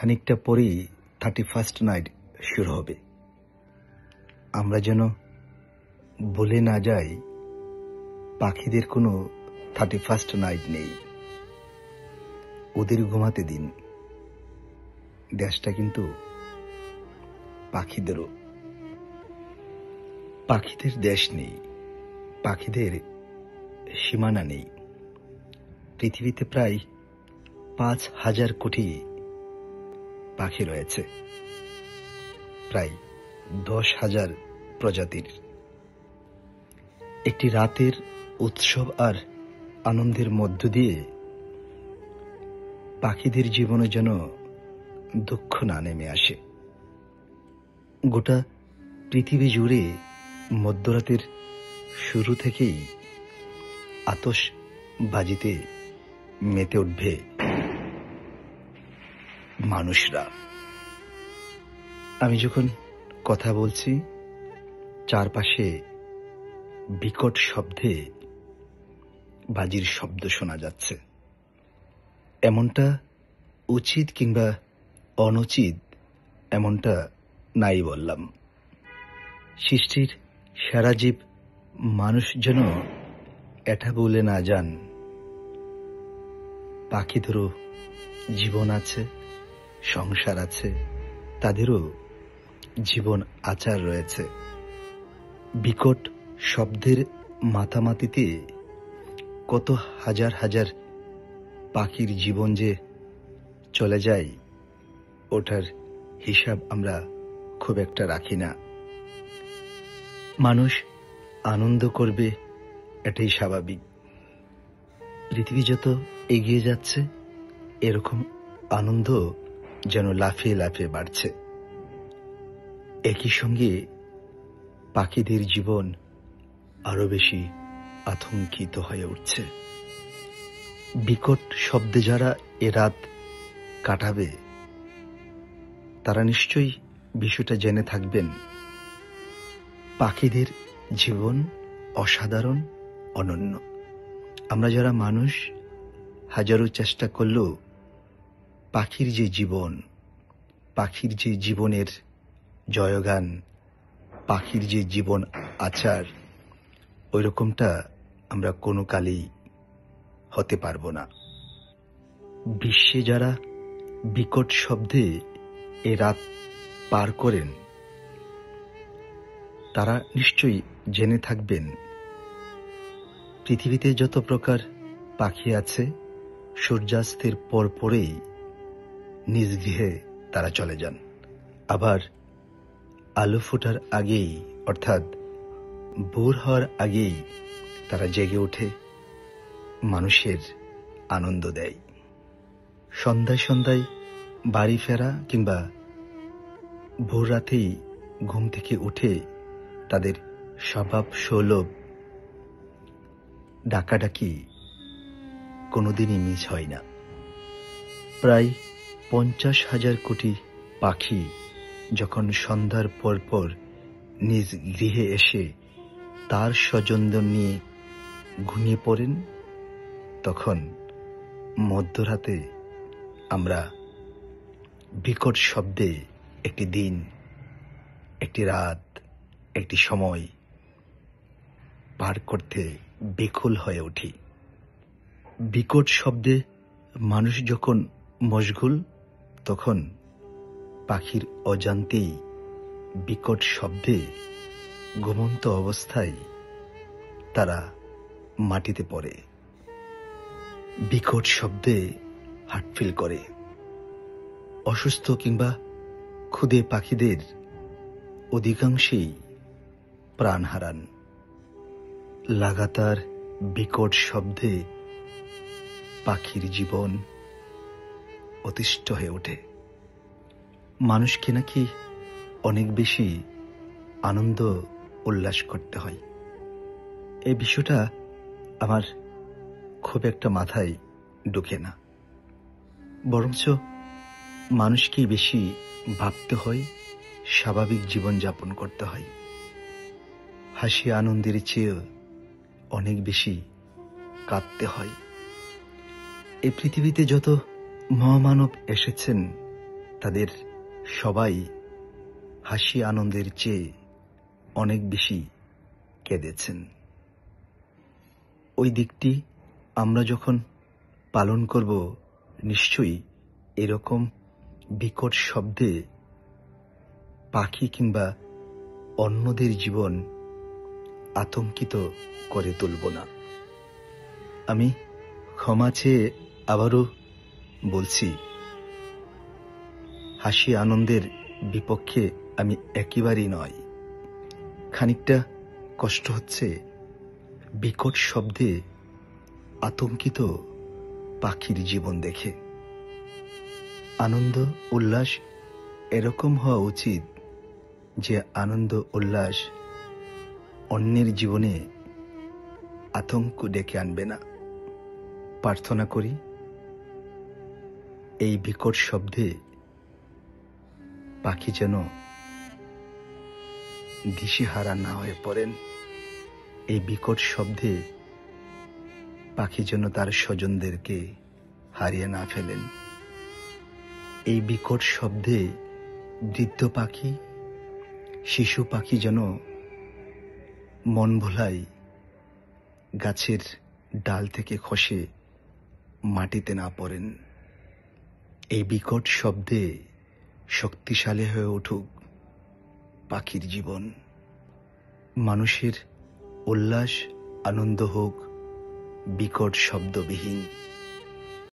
খানিকটা পরেই 31st night শুরু হবে। আমরা যেন বলে না যাই পাখিদের কোনো 31st নাইট নেই, ওদের ঘুমাতে দিন। দেশটা কিন্তু পাখিদেরও। পাখিদের দেশ নেই, পাখিদের সীমানা নেই। পৃথিবীতে প্রায় 5,000 কোটি পাখি রয়েছে, প্রায় 10,000 প্রজাতির। একটি রাতের উৎসব আর আনন্দের মধ্য দিয়ে পাখিদের জীবনে যেন দুঃখ না নেমে আসে। গোটা পৃথিবী জুড়ে মধ্যরাতের শুরু থেকেই আতশবাজিতে মেতে উঠবে মানুষরা। আমি যখন কথা বলছি, চারপাশে বিকট শব্দে বাজির শব্দ শোনা যাচ্ছে। এমনটা উচিত কিংবা অনুচিত এমনটা নাই বললাম। সৃষ্টির সেরা জীব মানুষ যেন এটা বলে না যান পাখিদেরও জীবন আছে, সংসার আছে, তাদেরও জীবন আচার রয়েছে। বিকট শব্দের মাতামাতিতে কত হাজার হাজার পাখির জীবন যে চলে যায়, ওটার হিসাব আমরা খুব একটা রাখি না। মানুষ আনন্দ করবে, এটাই স্বাভাবিক। পৃথিবী যত এগিয়ে যাচ্ছে, এরকম আনন্দ যেন লাফিয়ে লাফিয়ে বাড়ছে। একই সঙ্গে পাখিদের জীবন আরো বেশি আতঙ্কিত হয়ে উঠছে। বিকট শব্দে যারা এ রাত কাটাবে, তারা নিশ্চয়ই বিষয়টা জেনে থাকবেন পাখিদের জীবন অসাধারণ, অনন্য। আমরা যারা মানুষ হাজারো চেষ্টা করলেও পাখির যে জীবন, পাখির যে জীবনের জয়গান, পাখির যে জীবন আচার, ওই রকমটা আমরা কোনো কালেই হতে পারবো না। বিশ্বে যারা বিকট শব্দে এ রাত পার করেন, তারা নিশ্চয়ই জেনে থাকবেন পৃথিবীতে যত প্রকার পাখি আছে, সূর্যাস্তের পরেই নিজ গৃহে তারা চলে যান। আবার আলো ফোটার আগেই, অর্থাৎ ভোর হওয়ার আগেই তারা জেগে ওঠে, মানুষের আনন্দ দেয়। সন্ধ্যায় সন্ধ্যায় বাড়ি ফেরা কিংবা ভোর রাতেই ঘুম থেকে উঠে তাদের স্বভাব সুলভ ডাকাডাকি কোনোদিনই মিস হয় না। প্রায় 50,000 কোটি পাখি যখন সন্ধ্যার পর নিজ গৃহে এসে তার স্বজনদের নিয়ে ঘুমিয়ে পড়েন, তখন মধ্যরাতে আমরা বিকট শব্দে একটি দিন, একটি রাত, একটি সময় পার করতে বেকুল হয়ে উঠি। বিকট শব্দে মানুষ যখন মশগুল, তখন পাখির অজান্তেই বিকট শব্দে ঘুমন্ত অবস্থায় তারা মাটিতে পড়ে, বিকট শব্দে হার্টফেল করে। অসুস্থ কিংবা ক্ষুদে পাখিদের অধিকাংশই প্রাণ হারান। লাগাতার বিকট শব্দে পাখির জীবন অতিষ্ঠ হয়ে ওঠে। মানুষকে নাকি অনেক বেশি আনন্দ উল্লাস করতে হয়। এই বিষয়টা আমার খুব একটা মাথায় ঢোকে না, বরঞ্চ মানুষকেই বেশি ভাবতে হয়, স্বাভাবিক জীবন যাপন করতে হয়। হাসি আনন্দের চেয়ে অনেক বেশি কাঁদতে হয়। এই পৃথিবীতে যত মহামানব এসেছেন, তাদের সবাই হাসি আনন্দের চেয়ে অনেক বেশি কেঁদেছেন। ওই দিকটি আমরা যখন পালন করব, নিশ্চয়ই এরকম বিকট শব্দে পাখি কিংবা অন্যদের জীবন আতঙ্কিত করে তুলব না। আমি ক্ষমা চেয়ে আবারও বলছি, হাসি আনন্দের বিপক্ষে আমি একেবারেই নয়। খানিকটা কষ্ট হচ্ছে বিকট শব্দে আতঙ্কিত পাখির জীবন দেখে। আনন্দ উল্লাস এরকম হওয়া উচিত যে আনন্দ উল্লাস অন্যের জীবনে আতঙ্ক ডেকে আনবে না। প্রার্থনা করি এই বিকট শব্দে পাখি যেন দিশেহারা না হয়ে পড়েন। এই বিকট শব্দে পাখি যেন তার স্বজনদেরকে হারিয়ে না ফেলেন। এই বিকট শব্দে বৃদ্ধ পাখি, শিশু পাখি যেন মন ভোলায় গাছের ডাল থেকে খসে মাটিতে না পড়েন। এই বিকট শব্দে শক্তিশালী হয়ে উঠুক পাখির জীবন। মানুষের উল্লাস আনন্দ হোক বিকট শব্দবিহীন।